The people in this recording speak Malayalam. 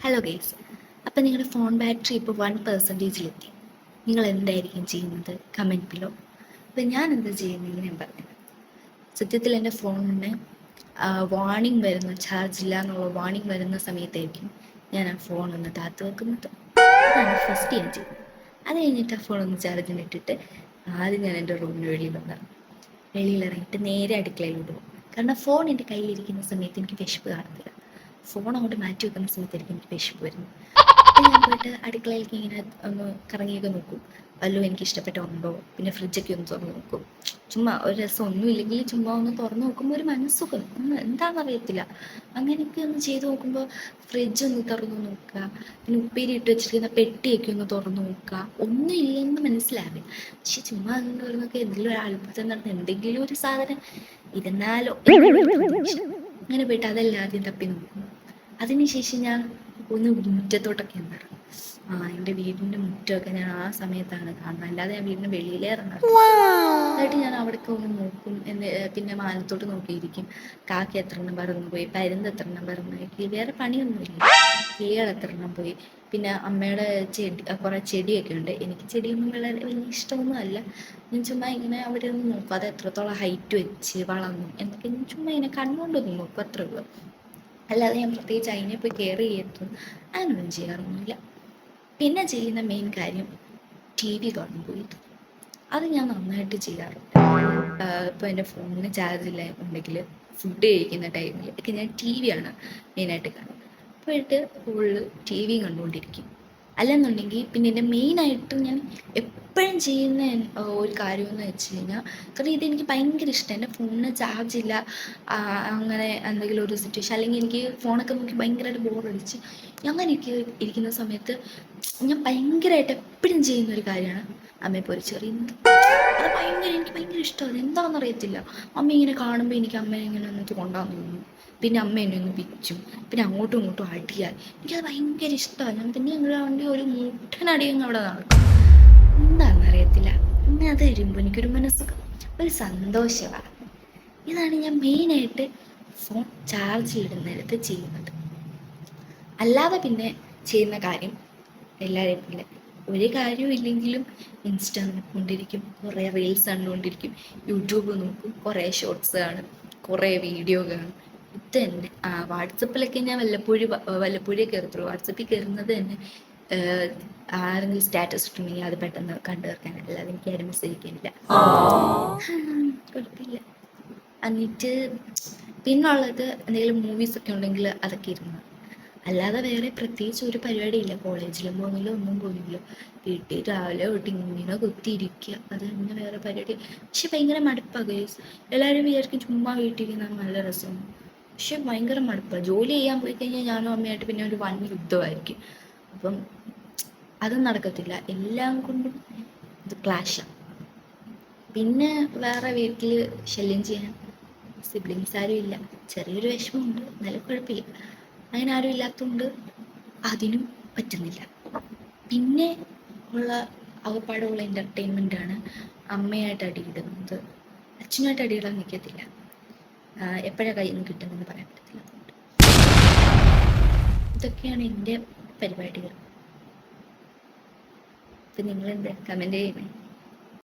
ഹലോ ഗൈസ്, അപ്പം നിങ്ങളുടെ ഫോൺ ബാറ്ററി ഇപ്പോൾ 1%-ലെത്തി. നിങ്ങൾ എന്തായിരിക്കും ചെയ്യുന്നത്? Comment below. അപ്പം ഞാൻ എന്താ ചെയ്യുന്നതെന്ന് ഞാൻ പറഞ്ഞു. സത്യത്തിൽ എൻ്റെ ഫോണിന് വാർണിംഗ് വരുന്ന, ചാർജ് ഇല്ല എന്നുള്ള വാർണിംഗ് വരുന്ന സമയത്തായിരിക്കും ഞാൻ ആ ഫോൺ ഒന്ന് താത്ത് വെക്കുന്നത്. അതാണ് ഫസ്റ്റ് ഞാൻ ചെയ്യുന്നത്. അത് കഴിഞ്ഞിട്ട് ആ ഫോൺ ഒന്ന് ചാർജിനിട്ടിട്ട് ആദ്യം ഞാൻ എൻ്റെ റൂമിന് വെളിയിലിറങ്ങിയിട്ട് നേരെ അടുക്കളയിലോട്ട് പോകും. കാരണം ഫോൺ എൻ്റെ കയ്യിലിരിക്കുന്ന സമയത്ത് എനിക്ക് വിശപ്പ് കാണത്തില്ല. ഫോൺ അങ്ങോട്ട് മാറ്റി വെക്കുന്ന സമയത്തായിരിക്കും എനിക്ക് വിശപ്പ് വരുന്നത്. അപ്പം ഞാൻ പോയിട്ട് അടുക്കളയിലേക്ക് ഇങ്ങനെ ഒന്ന് കറങ്ങിയൊക്കെ നോക്കും, വല്ലതും എനിക്ക് ഇഷ്ടപ്പെട്ട ഉണ്ടോ. പിന്നെ ഫ്രിഡ്ജൊക്കെ ഒന്ന് തുറന്ന് നോക്കും. ചുമ്മാ ഒരു രസം ഒന്നും ഇല്ലെങ്കിൽ ചുമ്മാ ഒന്ന് തുറന്ന് നോക്കുമ്പോൾ ഒരു മനസ്സുഖം, എന്താണെന്നറിയത്തില്ല. അങ്ങനെയൊക്കെ ഒന്ന് ചെയ്ത് നോക്കുമ്പോൾ ഫ്രിഡ്ജ് ഒന്ന് തുറന്ന് നോക്കുക, പിന്നെ ഉപ്പേരി ഇട്ട് വെച്ചിരിക്കുന്ന പെട്ടിയൊക്കെ ഒന്ന് തുറന്ന് നോക്കുക. ഒന്നും ഇല്ലെന്ന് മനസ്സിലാവില്ല, പക്ഷെ ചുമ്മാ ഒന്ന് തുറന്നൊക്കെ എന്തെങ്കിലും ഒരു അത്ഭുതം നടന്ന് എന്തെങ്കിലും ഒരു സാധനം ഇരുന്നാലോ. അങ്ങനെ പോയിട്ട് അതെല്ലാം ആദ്യം തപ്പി നോക്കും. അതിനുശേഷം ഞാൻ ഒന്ന് മുറ്റത്തോട്ടൊക്കെ ഉണ്ടാകും. എൻ്റെ വീടിൻ്റെ മുറ്റമൊക്കെ ഞാൻ ആ സമയത്താണ് കാണുന്നത്, അല്ലാതെ ഞാൻ വീടിന് വെളിയിലേ ഇറങ്ങാറ്. എന്നിട്ട് ഞാൻ അവിടേക്ക് ഒന്ന് നോക്കും. പിന്നെ മാനത്തോട്ട് നോക്കിയിരിക്കും. കാക്ക എത്ര എണ്ണം പറന്നു പോയി, പരുന്ത് എത്ര എണ്ണം പറന്നു പോയി, വേറെ പണിയൊന്നുമില്ല. കിളികൾ എത്ര എണ്ണം പോയി. പിന്നെ അമ്മയുടെ കുറേ ചെടിയൊക്കെ ഉണ്ട്. എനിക്ക് ചെടിയൊന്നും വലിയ ഇഷ്ടമൊന്നും അല്ല. ഞാൻ ചുമ്മാ ഇങ്ങനെ അവിടെ ഒന്ന് നോക്കും, അത് എത്രത്തോളം ഹൈറ്റ് വെച്ച് വളർന്നു എന്നൊക്കെ ഞാൻ ചുമ്മാ ഇങ്ങനെ കണ്ണുകൊണ്ടൊന്നും നോക്കും, അത്രേ ഉള്ളൂ. അല്ലാതെ ഞാൻ പ്രത്യേകിച്ച് അതിനെ പോയി കെയർ ചെയ്യത്തും അങ്ങനൊന്നും ചെയ്യാറൊന്നുമില്ല. പിന്നെ ചെയ്യുന്ന മെയിൻ കാര്യം TV കാണുമ്പോൾ അത് ഞാൻ നന്നായിട്ട് ചെയ്യാറുണ്ട്. ഇപ്പോൾ എൻ്റെ ഫോണിന് ചാർജില്ല ഉണ്ടെങ്കിൽ ഫുഡ് കഴിക്കുന്ന ടൈമിൽ ഒക്കെ ഞാൻ TV ആണ് മെയിനായിട്ട് കാണും. പോയിട്ട് ഫുള്ള് TV കണ്ടുകൊണ്ടിരിക്കും. അല്ലെന്നുണ്ടെങ്കിൽ പിന്നെ എൻ്റെ മെയിനായിട്ടും ഞാൻ എപ്പോഴും ചെയ്യുന്ന ഒരു കാര്യമെന്ന് വെച്ച് കഴിഞ്ഞാൽ, കാരണം ഇതെനിക്ക് ഭയങ്കര ഇഷ്ടം. എൻ്റെ ഫോണിന് ചാർജില്ല, അങ്ങനെ എന്തെങ്കിലും ഒരു സിറ്റുവേഷൻ, അല്ലെങ്കിൽ എനിക്ക് ഫോണൊക്കെ നോക്കി ഭയങ്കരമായിട്ട് ബോറടിച്ച് അങ്ങനെയൊക്കെ ഇരിക്കുന്ന സമയത്ത് ഞാൻ ഭയങ്കരമായിട്ട് എപ്പോഴും ചെയ്യുന്നൊരു കാര്യമാണ് അമ്മയെ പൊരിച്ചെറിയുന്നത്. അത് എനിക്ക് ഭയങ്കര ഇഷ്ടമാണ്. എന്താണെന്ന് അറിയത്തില്ല, അമ്മ ഇങ്ങനെ കാണുമ്പോൾ എനിക്ക് അമ്മയെ ഇങ്ങനെ ഒന്ന് തോണ്ടാൻ തോന്നും. പിന്നെ അമ്മ എന്നെ ഒന്ന് പിച്ചും, പിന്നെ അങ്ങോട്ടും ഇങ്ങോട്ടും അടിയാൽ എനിക്കത് ഭയങ്കര ഇഷ്ടമാണ്. പിന്നെ ഞങ്ങൾ വേണ്ടി ഒരു മുട്ടനടിയങ്ങ് അവിടെ നടക്കും. എന്താണെന്നറിയത്തില്ല, പിന്നെ അത് വരുമ്പോൾ എനിക്കൊരു മനസ്സുഖം, ഒരു സന്തോഷമാണ്. ഇതാണ് ഞാൻ മെയിനായിട്ട് ഫോൺ ചാർജിലിടുന്നിടത്ത് ചെയ്യുന്നത്. അല്ലാതെ പിന്നെ ചെയ്യുന്ന കാര്യം എല്ലാവരെയും പോലെ ഒരു കാര്യവും ഇല്ലെങ്കിലും ഇൻസ്റ്റ നോക്കിക്കൊണ്ടിരിക്കും, കുറേ റീൽസ് കണ്ടുകൊണ്ടിരിക്കും, യൂട്യൂബ് നോക്കും, കുറേ ഷോർട്സ് കാണും, കുറേ വീഡിയോ കാണും. ഇത് തന്നെ. വാട്സപ്പിലൊക്കെ ഞാൻ വല്ലപ്പോഴേ കയറത്തുള്ളൂ. വാട്സപ്പിൽ കയറുന്നത് തന്നെ ആരെങ്കിലും സ്റ്റാറ്റസ് ഇട്ടുണ്ടെങ്കിൽ അത് പെട്ടെന്ന് കണ്ടു തീർക്കാൻ, അല്ലാതെ എനിക്ക് ആരും മെസ്സേജ് അയക്കാനില്ല. കുഴപ്പമില്ല. എന്നിട്ട് പിന്നുള്ളത് എന്തെങ്കിലും മൂവീസൊക്കെ ഉണ്ടെങ്കിൽ അതൊക്കെ ഇരുന്ന്. അല്ലാതെ വേറെ പ്രത്യേകിച്ച് ഒരു പരിപാടിയില്ല. കോളേജിലും പോകുന്നില്ല, ഒന്നും പോകുന്നില്ല. വീട്ടിൽ രാവിലെ തൊട്ട് ഇങ്ങനെ കുത്തിയിരിക്കുക, അത് തന്നെ വേറെ പരിപാടി. പക്ഷെ ഭയങ്കര മടുപ്പാണ് ഗൈസ്. എല്ലാവരും വിചാരിക്കും ചുമ്മാ വീട്ടിലിരിക്കുന്ന നല്ല രസമാണ്, പക്ഷെ ഭയങ്കര മടുപ്പാണ്. ജോലി ചെയ്യാൻ പോയി കഴിഞ്ഞാൽ ഞാനും അമ്മയായിട്ട് പിന്നെ ഒരു വൻ യുദ്ധമായിരിക്കും. അപ്പം അതും നടക്കത്തില്ല, എല്ലാം കൊണ്ടും ഇത് ക്ലാഷാണ്. പിന്നെ വേറെ വീട്ടിൽ ശല്യം ചെയ്യാൻ സിബ്ലിങ്സ് ആരും ഇല്ല. ചെറിയൊരു വിഷമമുണ്ട്, നല്ല കുഴപ്പമില്ല. അങ്ങനെ ആരും ഇല്ലാത്തതുകൊണ്ട് അതിനും പറ്റുന്നില്ല. പിന്നെ ഉള്ള അവപ്പാടുള്ള എൻ്റർടൈൻമെൻറ്റാണ് അമ്മയായിട്ട് അടിയിടുന്നത്. അച്ഛനുമായിട്ട് അടിയിടാൻ നിൽക്കത്തില്ല, എപ്പോഴാണ് കയ്യിൽ നിന്ന് കിട്ടുന്നതെന്ന് പറയാൻ പറ്റത്തില്ല. അതുകൊണ്ട് ഇതൊക്കെയാണ് എൻ്റെ പരിപാടികൾ. ഇപ്പം നിങ്ങളെന്താ കമൻറ്റ് ചെയ്യുന്നത്?